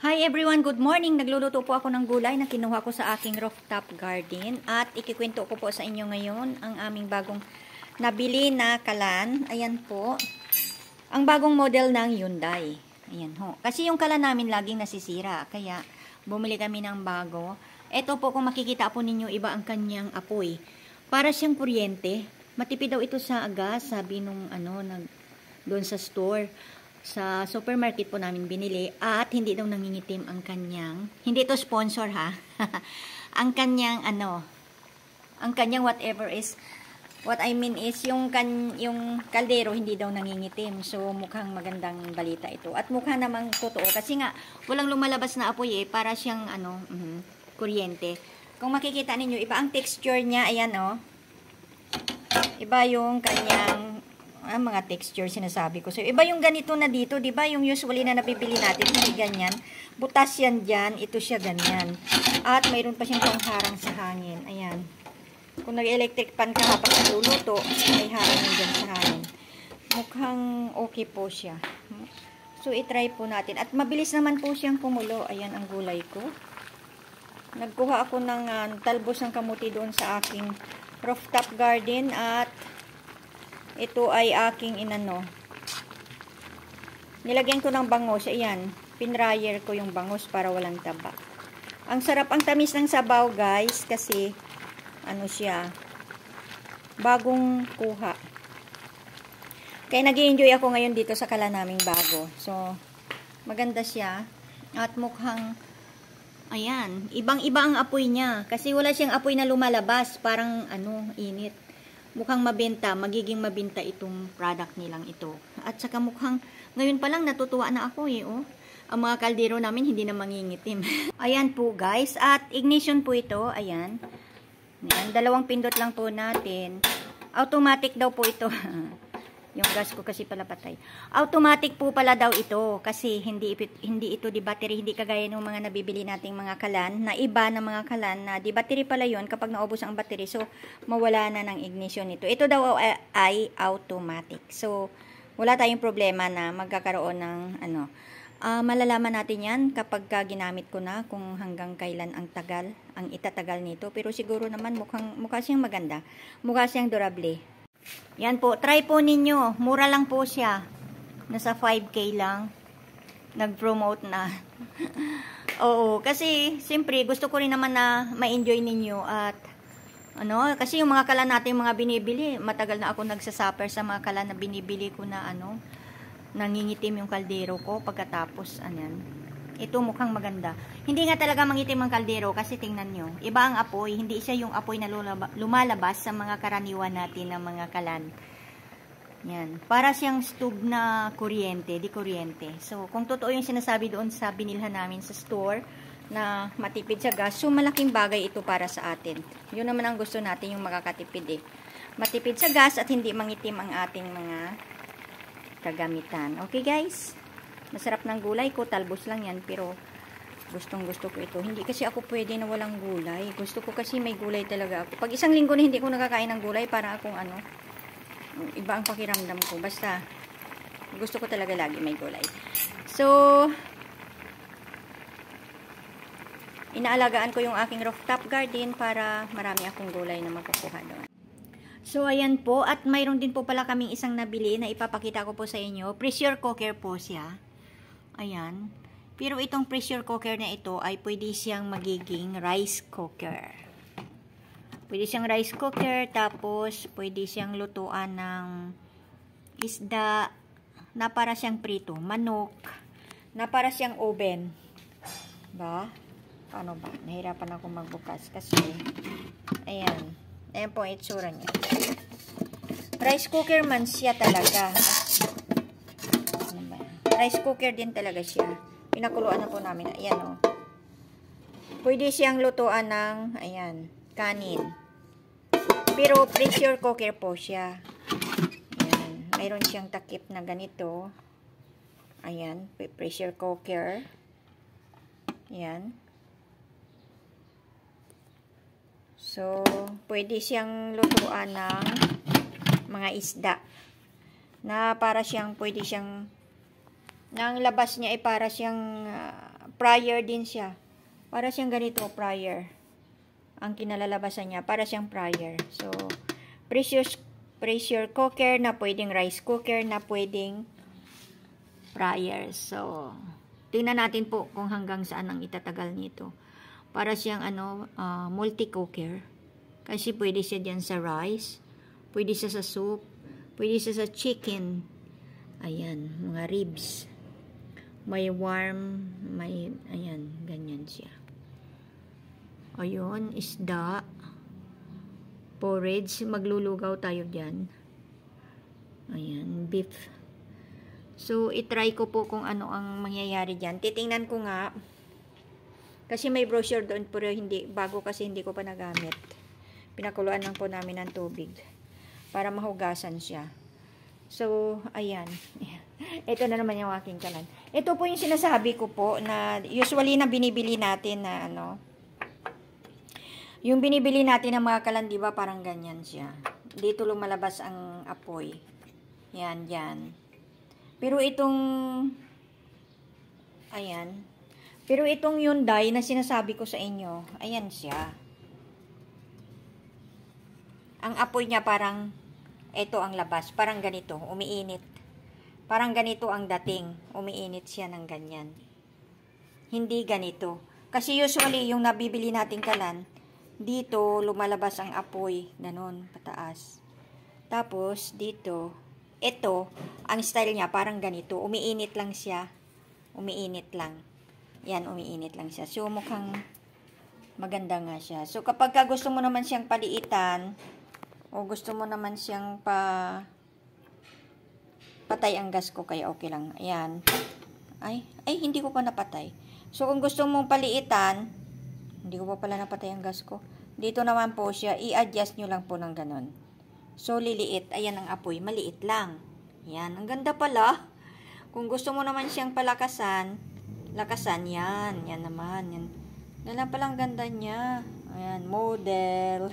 Hi everyone, good morning. Nagluluto po ako ng gulay na kinuha ko sa aking rooftop garden at ikikwento ko po sa inyo ngayon ang aming bagong nabili na kalan. Ayan po, ang bagong model ng Hyundai. Ayan ho. Kasi yung kalan namin laging nasisira, kaya bumili kami ng bago. Ito po, kung makikita po ninyo, iba ang kanyang apoy. Para siyang kuryente. Matipid daw ito sa gas, sabi nung doon sa store. Sa supermarket po namin binili at hindi daw nangingitim ang kanyang, hindi ito sponsor ha, ang kanyang whatever is, what I mean is, yung kaldero hindi daw nangingitim. So mukhang magandang balita ito at mukha namang totoo kasi nga walang lumalabas na apoy para siyang kuryente. Kung makikita ninyo, iba ang texture niya, ayan iba yung kanyang mga texture sinasabi ko. So, iba yung ganito na dito, di ba? Yung usually na napipili natin, hindi ganyan. Butas yan dyan, ito siya ganyan. At mayroon pa siyang pangharang sa hangin. Ayan. Kung nag-electric pan ka habang nagluluto, may harang yan dyan sa hangin. Mukhang okay po siya. So, itry po natin. At mabilis naman po siyang kumulo. Ayan ang gulay ko. Nagkuha ako ng talbos ng kamuti doon sa aking rooftop garden at ito ay aking nilagyan ko ng bangos. Ayan, pinryer ko yung bangos para walang taba. Ang sarap, ang tamis ng sabaw guys, kasi siya, bagong kuha. Kaya nag-i-enjoy ako ngayon dito sa kalan naming bago. So, maganda siya. At mukhang, ayan, ibang-iba ang apoy niya. Kasi wala siyang apoy na lumalabas, parang init. Mukhang mabenta, magiging mabenta itong product nilang ito. At saka mukhang, ngayon pa lang natutuwa na ako Ang mga kaldero namin hindi na mangingitim. Ayan po guys, at ignition po ito, ayan. Ayan, dalawang pindot lang po natin. Automatic daw po ito. Yung gas ko kasi pala patay. Automatic po pala daw ito kasi hindi ito di battery, hindi kagaya ng mga nabibili nating mga kalan na iba na mga kalan na di battery pala yon kapag naubos ang battery. So, mawala na ng ignition nito. Ito daw ay automatic. So, wala tayong problema na magkakaroon ng malalaman natin yan kapag ginamit ko na kung hanggang kailan ang itatagal nito. Pero siguro naman mukha siyang maganda. Mukha siyang durable. Yan po, try po ninyo. Mura lang po siya. Nasa 5K lang. Nag-promote na. Oo, kasi siyempre gusto ko rin naman na ma-enjoy ninyo at kasi yung mga kalan natin mga binibili, matagal na ako nagsasuffer sa mga kalan na binibili ko na nangingitim yung kaldero ko pagkatapos ito mukhang maganda. Hindi nga talaga mangitim ang kaldero kasi tingnan nyo. Iba ang apoy. Hindi siya yung apoy na lumalabas sa mga karaniwan natin ng mga kalan. Yan. Para siyang stove na kuryente, di kuryente. So, kung totoo yung sinasabi doon sa binilhan namin sa store na matipid sa gas, so malaking bagay ito para sa atin. Yun naman ang gusto natin, yung makakatipid matipid sa gas at hindi mangitim ang ating mga kagamitan. Okay guys? Masarap ng gulay ko, talbos lang yan, pero gustong-gusto ko ito. Hindi kasi ako pwede na walang gulay. Gusto ko kasi may gulay talaga ako. Pag isang linggo na hindi ko nakakain ng gulay, para akong iba ang pakiramdam ko. Basta, gusto ko talaga lagi may gulay. So, inaalagaan ko yung aking rooftop garden para marami akong gulay na makukuha doon. So, ayan po. At mayroon din po pala kaming isang nabili na ipapakita ko po sa inyo. Pressure cooker po siya. Ayan. Pero itong pressure cooker na ito ay pwede siyang magiging rice cooker. Pwede siyang rice cooker, tapos pwede siyang lutuan ng isda na para siyang prito, manok na para siyang oven. Ba? Paano ba? Nahirapan ako magbukas kasi ayan. Ayan po ang itsura niya. Rice cooker man siya talaga. Rice cooker din talaga siya. Pinakuluan na po namin. Ayan Pwede siyang lutuan ng, kanin. Pero pressure cooker po siya. Ayan. Mayroon siyang takip na ganito. Ayan. Pressure cooker. Ayan. So, pwede siyang lutuan ng mga isda. Na para siyang, pwede siyang, ang labas niya ay para siyang fryer din siya. Para siyang ganito, fryer. Ang kinalalabasan niya, para siyang fryer. So, pressure cooker na pwedeng rice cooker na pwedeng fryer. So, tingnan natin po kung hanggang saan ang itatagal nito. Para siyang multi-cooker. Kasi pwede siya dyan sa rice, pwede siya sa soup, pwede siya sa chicken. Ayan, mga ribs. May warm, may, ayan, ganyan siya. Ayun, isda. Porridge, maglulugaw tayo dyan. Ayan, beef. So, itry ko po kung ano ang mangyayari dyan. Titingnan ko nga. Kasi may brochure doon, pero hindi, bago kasi hindi ko pa nagamit. Pinakuluan lang po namin ng tubig. Para mahugasan siya. So, ayan. Ito na naman yung aking kalan. Ito po yung sinasabi ko po na usually na binibili natin na yung binibili natin ng mga kalan, di ba, parang ganyan siya. Dito lumalabas ang apoy. Yan, yan. Pero itong, ayan. Pero itong Hyundai na sinasabi ko sa inyo, ayan siya. Ang apoy niya parang, ito ang labas. Parang ganito, umiinit. Parang ganito ang dating. Umiinit siya ng ganyan. Hindi ganito. Kasi usually, yung nabibili nating kalan, dito, lumalabas ang apoy. Ganon, pataas. Tapos, dito, ito, ang style niya, parang ganito. Umiinit lang siya. Umiinit lang. Yan, umiinit lang siya. So, mukhang maganda nga siya. So, kapag gusto mo naman siyang paliitan, o gusto mo naman siyang patay ang gas ko, kaya okay lang. Ayan. Ay, hindi ko pa napatay. So, kung gusto mong paliitan, hindi ko pa pala napatay ang gas ko. Dito naman po siya, i-adjust nyo lang po ng ganon. So, liliit. Ayan ang apoy. Maliit lang. Yan. Ang ganda pala. Kung gusto mo naman siyang palakasan, lakasan yan. Yan naman. Yan. Yan pala ang ganda niya. Ayan. Model.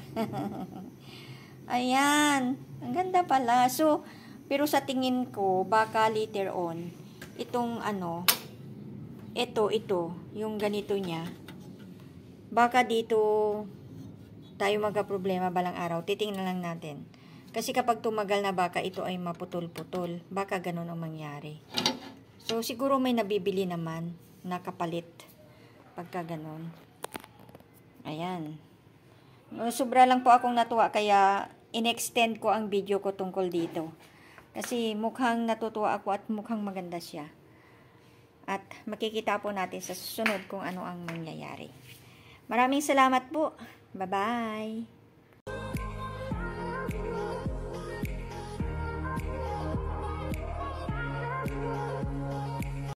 Ayan. Ang ganda pala. So, pero sa tingin ko, baka later on, itong ito, yung ganito niya, baka dito tayo magka-problema balang araw. Titingnan lang natin. Kasi kapag tumagal na baka ito ay maputol-putol. Baka ganun ang mangyari. So, siguro may nabibili naman na kapalit pagka ganun. Ayan. Sobra lang po akong natuwa kaya in-extend ko ang video ko tungkol dito. Kasi mukhang natutuwa ako at mukhang maganda siya. At makikita po natin sa susunod kung ano ang mangyayari. Maraming salamat po. Bye-bye.